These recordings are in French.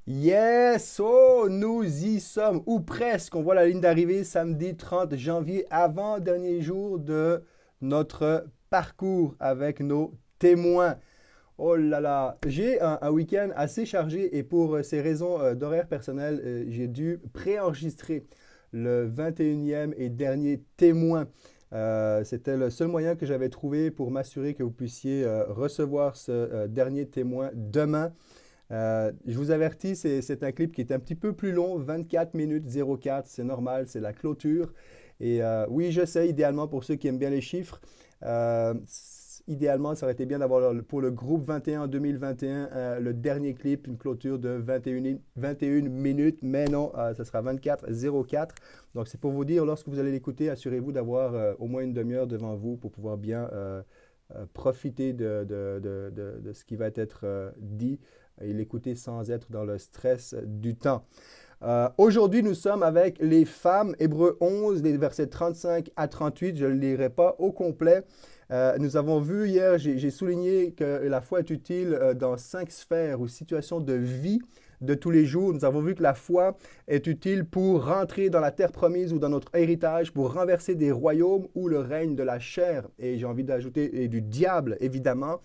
Yes! Oh, nous y sommes, ou presque. On voit la ligne d'arrivée samedi 30 janvier, avant-dernier jour de notre parcours avec nos témoins. Oh là là, j'ai un week-end assez chargé et pour ces raisons d'horaire personnel, j'ai dû préenregistrer le 21e et dernier témoin. C'était le seul moyen que j'avais trouvé pour m'assurer que vous puissiez recevoir ce dernier témoin demain. Je vous avertis, c'est un clip qui est un petit peu plus long, 24 minutes 04, c'est normal, c'est la clôture. Et oui, je sais, idéalement, pour ceux qui aiment bien les chiffres, idéalement, ça aurait été bien d'avoir pour le groupe 21 en 2021 le dernier clip, une clôture de 21 minutes, mais non, ça sera 24-04. Donc, c'est pour vous dire, lorsque vous allez l'écouter, assurez-vous d'avoir au moins une demi-heure devant vous pour pouvoir bien profiter de ce qui va être dit et l'écouter sans être dans le stress du temps. Aujourd'hui, nous sommes avec les femmes, Hébreux 11, les versets 35 à 38. Je ne le lirai pas au complet. Nous avons vu hier, j'ai souligné que la foi est utile dans 5 sphères ou situations de vie de tous les jours. Nous avons vu que la foi est utile pour rentrer dans la terre promise ou dans notre héritage, pour renverser des royaumes ou le règne de la chair. Et j'ai envie d'ajouter, et du diable, évidemment.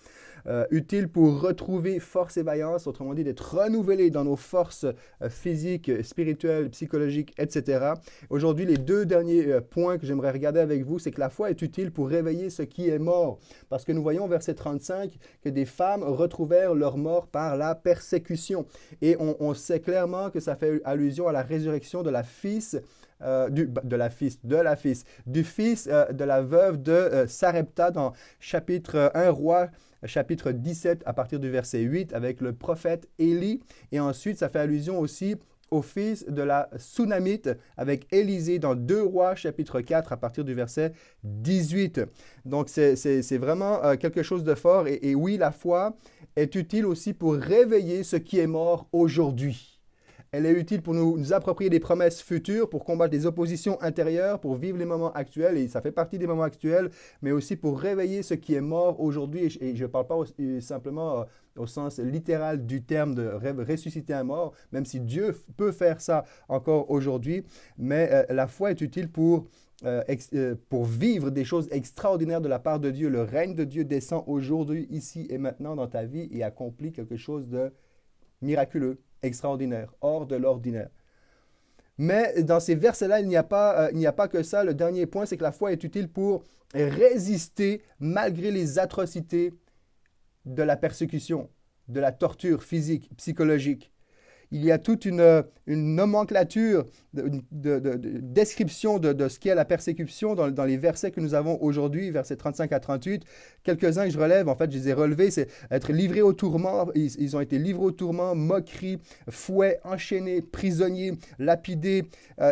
Utile pour retrouver force et vaillance, autrement dit d'être renouvelé dans nos forces physiques, spirituelles, psychologiques, etc. Aujourd'hui, les deux derniers points que j'aimerais regarder avec vous, c'est que la foi est utile pour réveiller ce qui est mort. Parce que nous voyons au verset 35 que des femmes retrouvèrent leur mort par la persécution. Et on sait clairement que ça fait allusion à la résurrection de la fils du fils de la veuve de Sarepta dans chapitre 1 Roi, chapitre 17 à partir du verset 8 avec le prophète Élie. Et ensuite, ça fait allusion aussi au fils de la Sunamite avec Élisée dans 2 Rois, chapitre 4 à partir du verset 18. Donc, c'est vraiment quelque chose de fort. Et oui, la foi est utile aussi pour réveiller ce qui est mort aujourd'hui. Elle est utile pour nous approprier des promesses futures, pour combattre les oppositions intérieures, pour vivre les moments actuels, et ça fait partie des moments actuels, mais aussi pour réveiller ce qui est mort aujourd'hui. Et je ne parle pas simplement au sens littéral du terme de ressusciter un mort, même si Dieu peut faire ça encore aujourd'hui, mais la foi est utile pour vivre des choses extraordinaires de la part de Dieu. Le règne de Dieu descend aujourd'hui, ici et maintenant dans ta vie et accomplit quelque chose de miraculeux, extraordinaire, hors de l'ordinaire. Mais dans ces versets-là, il n'y a pas que ça. Le dernier point, c'est que la foi est utile pour résister malgré les atrocités de la persécution, de la torture physique, psychologique. Il y a toute une nomenclature, description de ce qu'est la persécution dans les versets que nous avons aujourd'hui, versets 35 à 38. Quelques-uns que je relève, en fait, je les ai relevés, c'est être livré au tourment. Ils ont été livrés au tourment, moquerie, fouet, enchaînés, prisonniers, lapidés,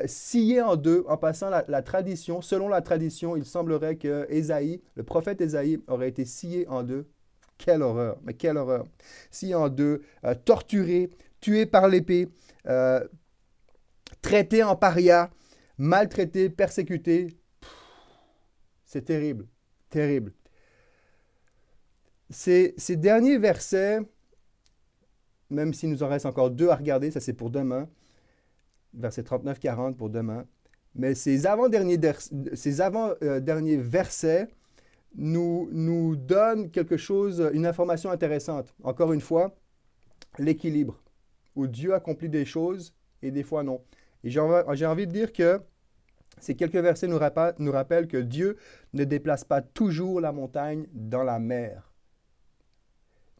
sciés en deux. En passant la tradition, selon la tradition, il semblerait que Ésaïe, le prophète Ésaïe, aurait été scié en deux. Quelle horreur, mais quelle horreur. Scié en deux, torturé, tué par l'épée, traité en paria, maltraité, persécuté. C'est terrible, terrible. Ces derniers versets, même s'il nous en reste encore deux à regarder, ça c'est pour demain, versets 39-40 pour demain, mais ces avant-derniers versets nous donnent quelque chose, une information intéressante. Encore une fois, l'équilibre, où Dieu accomplit des choses et des fois non. Et j'ai envie de dire que ces quelques versets nous rappellent que Dieu ne déplace pas toujours la montagne dans la mer.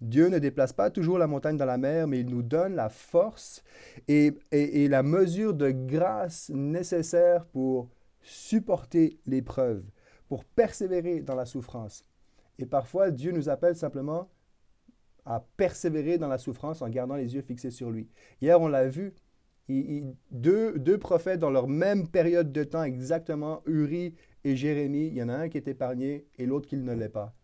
Dieu ne déplace pas toujours la montagne dans la mer, mais il nous donne la force et la mesure de grâce nécessaire pour supporter l'épreuve, pour persévérer dans la souffrance. Et parfois, Dieu nous appelle simplement à persévérer dans la souffrance en gardant les yeux fixés sur lui. Hier, on l'a vu, deux prophètes dans leur même période de temps, exactement, Uri et Jérémie, il y en a un qui est épargné et l'autre qui ne l'est pas.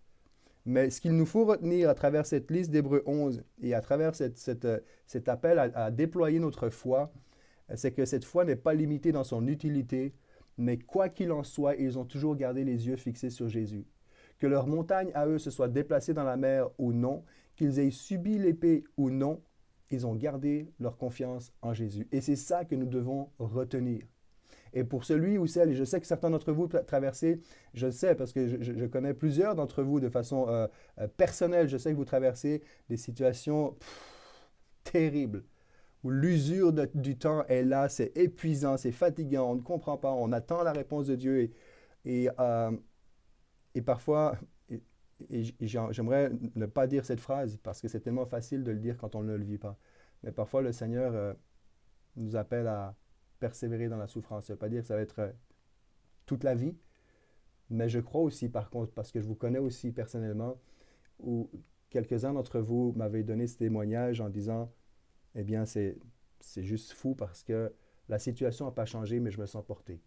Mais ce qu'il nous faut retenir à travers cette liste d'Hébreux 11 et à travers cet appel à déployer notre foi, c'est que cette foi n'est pas limitée dans son utilité, mais quoi qu'il en soit, ils ont toujours gardé les yeux fixés sur Jésus. Que leur montagne à eux se soit déplacée dans la mer ou non, qu'ils aient subi l'épée ou non, ils ont gardé leur confiance en Jésus. Et c'est ça que nous devons retenir. Et pour celui ou celle, et je sais que certains d'entre vous traversez, je le sais parce que je connais plusieurs d'entre vous de façon personnelle, je sais que vous traversez des situations terribles, où l'usure du temps est là, c'est épuisant, c'est fatigant, on ne comprend pas, on attend la réponse de Dieu et, euh, et parfois, j'aimerais ne pas dire cette phrase parce que c'est tellement facile de le dire quand on ne le vit pas. Mais parfois, le Seigneur nous appelle à persévérer dans la souffrance. Ça ne veut pas dire que ça va être toute la vie, mais je crois aussi, par contre, parce que je vous connais aussi personnellement, où quelques-uns d'entre vous m'avaient donné ce témoignage en disant, eh bien, c'est juste fou parce que la situation n'a pas changé, mais je me sens porté.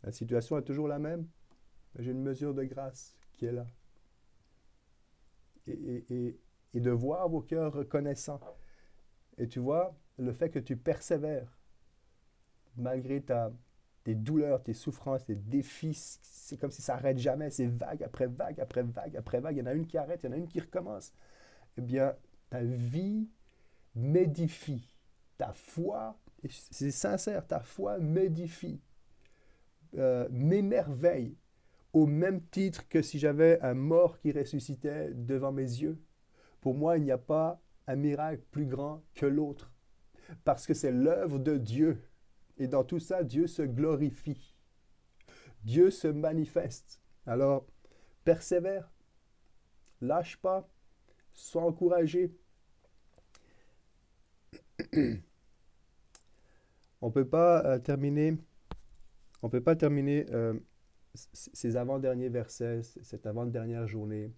La situation est toujours la même, mais j'ai une mesure de grâce qui est là. Et de voir vos cœurs reconnaissants. Et tu vois, le fait que tu persévères, malgré tes douleurs, tes souffrances, tes défis, c'est comme si ça n'arrête jamais, c'est vague après vague, après vague, après vague. Il y en a une qui arrête, il y en a une qui recommence. Eh bien, ta vie m'édifie. Ta foi, c'est sincère, ta foi m'édifie, m'émerveille, au même titre que si j'avais un mort qui ressuscitait devant mes yeux. Pour moi, il n'y a pas un miracle plus grand que l'autre, parce que c'est l'œuvre de Dieu. Et dans tout ça, Dieu se glorifie. Dieu se manifeste. Alors, persévère, lâche pas, sois encouragé. On ne peut pas terminer ces avant-derniers versets, cette avant-dernière journée,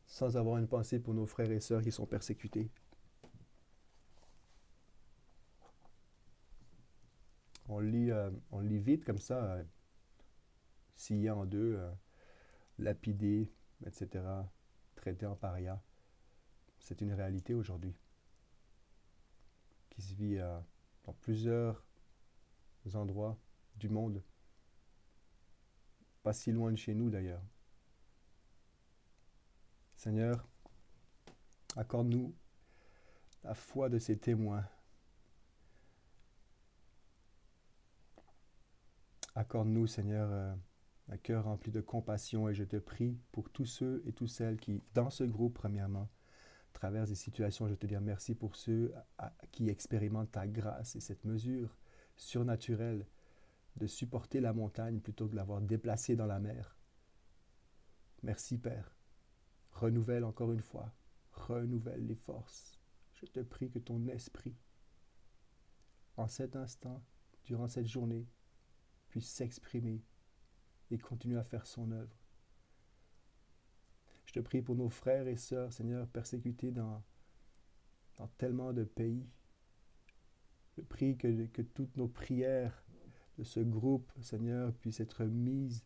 sans avoir une pensée pour nos frères et sœurs qui sont persécutés. On lit vite comme ça, scié en deux, lapidé, etc., traité en paria. C'est une réalité aujourd'hui qui se vit dans plusieurs endroits du monde, pas si loin de chez nous d'ailleurs. Seigneur, accorde-nous la foi de ces témoins. Accorde-nous, Seigneur, un cœur rempli de compassion et je te prie pour tous ceux et toutes celles qui, dans ce groupe, premièrement, traversent des situations. Je te dis merci pour ceux qui expérimentent ta grâce et cette mesure surnaturelle de supporter la montagne plutôt que de l'avoir déplacée dans la mer. Merci, Père. Renouvelle encore une fois. Renouvelle les forces. Je te prie que ton esprit, en cet instant, durant cette journée, puisse s'exprimer et continuer à faire son œuvre. Je te prie pour nos frères et sœurs, Seigneur, persécutés dans tellement de pays. Je prie que toutes nos prières de ce groupe, Seigneur, puissent être mises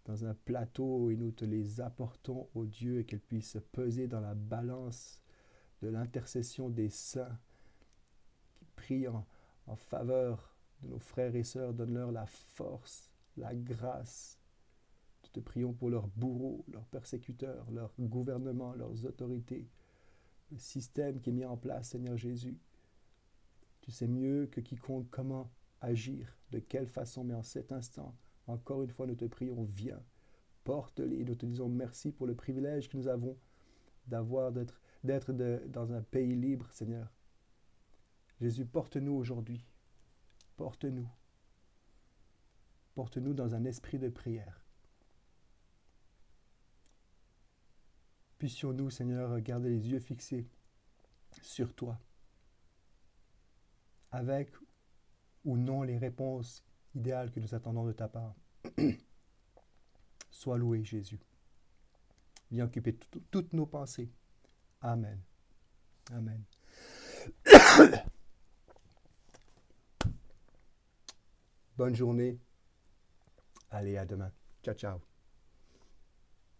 dans un plateau et nous te les apportons au Dieu et qu'elles puissent peser dans la balance de l'intercession des saints qui prient en faveur de nos frères et sœurs. Donne-leur la force, la grâce. Nous te prions pour leurs bourreaux, leurs persécuteurs, leurs gouvernements, leurs autorités, le système qui est mis en place, Seigneur Jésus. Tu sais mieux que quiconque comment agir, de quelle façon, mais en cet instant, encore une fois, nous te prions, viens, porte-les. Nous te disons merci pour le privilège que nous avons d'être dans un pays libre, Seigneur. Jésus, porte-nous aujourd'hui. Porte-nous. Porte-nous dans un esprit de prière. Puissions-nous, Seigneur, garder les yeux fixés sur toi, avec ou non les réponses idéales que nous attendons de ta part. Sois loué, Jésus. Viens occuper toutes nos pensées. Amen. Amen. Bonne journée. Allez, à demain. Ciao, ciao.